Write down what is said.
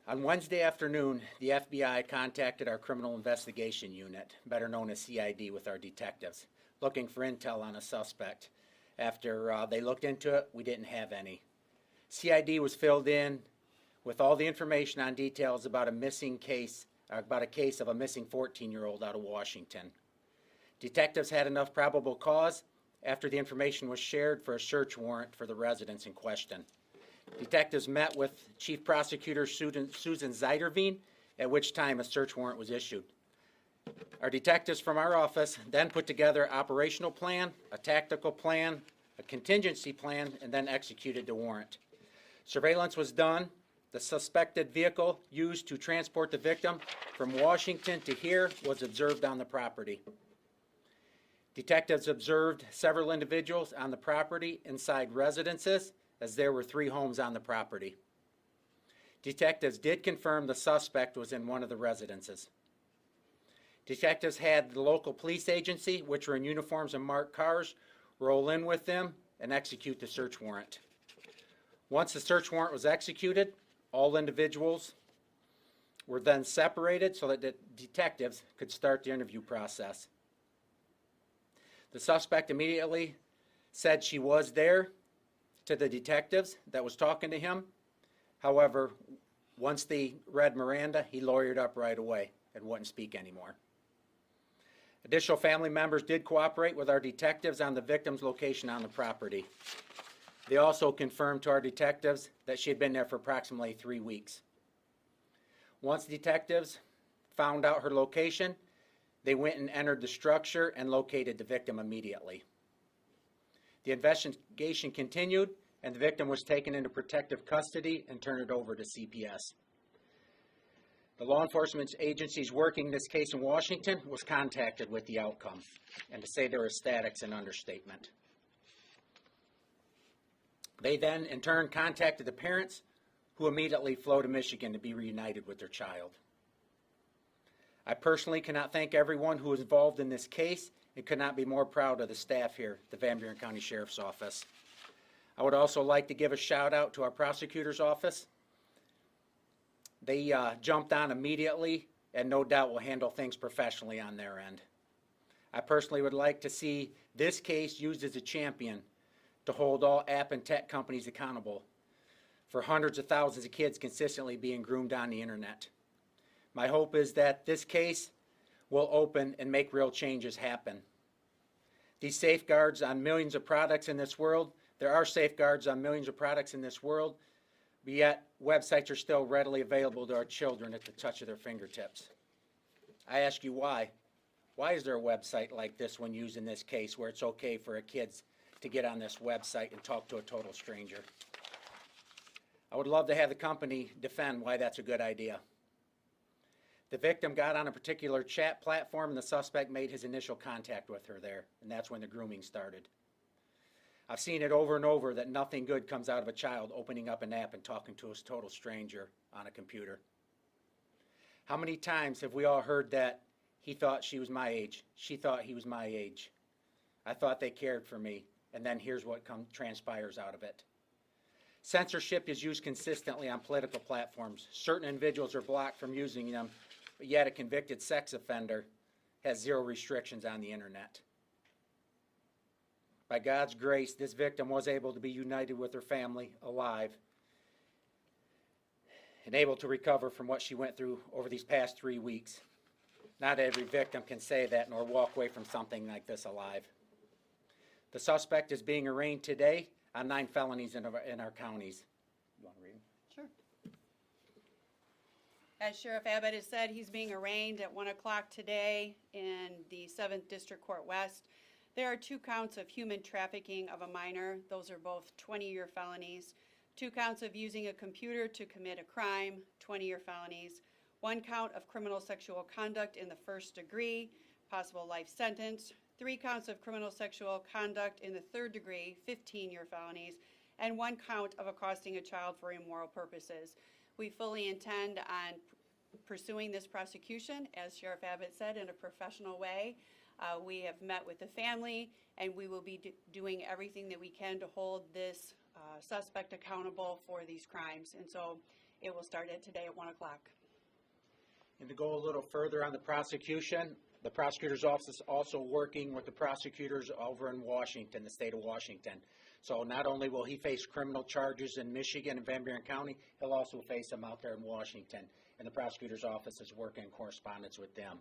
On Wednesday afternoon, the FBI contacted our Criminal Investigation Unit, better known as CID, with our detectives, looking for intel on a suspect. After they looked into it, we didn't have any. CID was filled in with all the information on details about a case of a missing 14-year-old out of Washington. Detectives had enough probable cause after the information was shared for a search warrant for the residence in question. Detectives met with Chief Prosecutor Susan Zeiderveen, at which time a search warrant was issued. Our detectives from our office then put together an operational plan, a tactical plan, a contingency plan, and then executed the warrant. Surveillance was done. The suspected vehicle used to transport the victim from Washington to here was observed on the property. Detectives observed several individuals on the property inside residences, as there were 3 homes on the property. Detectives did confirm the suspect was in one of the residences. Detectives had the local police agency, which were in uniforms and marked cars, roll in with them and execute the search warrant. Once the search warrant was executed, all individuals were then separated so that the detectives could start the interview process. The suspect immediately said she was there to the detectives that was talking to him. However, once they read Miranda, he lawyered up right away and wouldn't speak anymore. Additional family members did cooperate with our detectives on the victim's location on the property. They also confirmed to our detectives that she had been there for approximately 3 weeks. Once detectives found out her location, they went and entered the structure and located the victim immediately. The investigation continued, and the victim was taken into protective custody and turned over to CPS. The law enforcement agencies working this case in Washington was contacted with the outcome, and to say they're ecstatic's an understatement. They then, in turn, contacted the parents, who immediately flew to Michigan to be reunited with their child. I personally cannot thank everyone who was involved in this case and could not be more proud of the staff here at the Van Buren County Sheriff's Office. I would also like to give a shout out to our prosecutor's office. They jumped on immediately and no doubt will handle things professionally on their end. I personally would like to see this case used as a champion to hold all app and tech companies accountable for hundreds of thousands of kids consistently being groomed on the internet. My hope is that this case will open and make real changes happen. These safeguards on millions of products in this world, there are safeguards on millions of products in this world, but yet websites are still readily available to our children at the touch of their fingertips. I ask you why? Why is there a website like this one used in this case where it's okay for a kid to get on this website and talk to a total stranger? I would love to have the company defend why that's a good idea. The victim got on a particular chat platform and the suspect made his initial contact with her there, and that's when the grooming started. I've seen it over and over that nothing good comes out of a child opening up an app and talking to a total stranger on a computer. How many times have we all heard that he thought she was my age, she thought he was my age, I thought they cared for me, and then here's what transpires out of it. Censorship is used consistently on political platforms. Certain individuals are blocked from using them, but yet a convicted sex offender has zero restrictions on the internet. By God's grace, this victim was able to be united with her family, alive, and able to recover from what she went through over these past 3 weeks. Not every victim can say that nor walk away from something like this alive. The suspect is being arraigned today on 9 felonies in our counties. You want to read them? Sure. As Sheriff Abbott has said, he's being arraigned at 1 o'clock today in the 7th District Court West. There are 2 counts of human trafficking of a minor. Those are both 20-year felonies. 2 counts of using a computer to commit a crime, 20-year felonies. 1 count of criminal sexual conduct in the 1st degree, possible life sentence. 3 counts of criminal sexual conduct in the 3rd degree, 15-year felonies. And 1 count of accosting a child for immoral purposes. We fully intend on pursuing this prosecution, as Sheriff Abbott said, in a professional way. We have met with the family, and we will be doing everything that we can to hold this suspect accountable for these crimes. And so it will start today at 1 o'clock. And to go a little further on the prosecution, the prosecutor's office is also working with the prosecutors over in Washington, the state of Washington. So not only will he face criminal charges in Michigan and Van Buren County, he'll also face them out there in Washington. And the prosecutor's office is working in correspondence with them.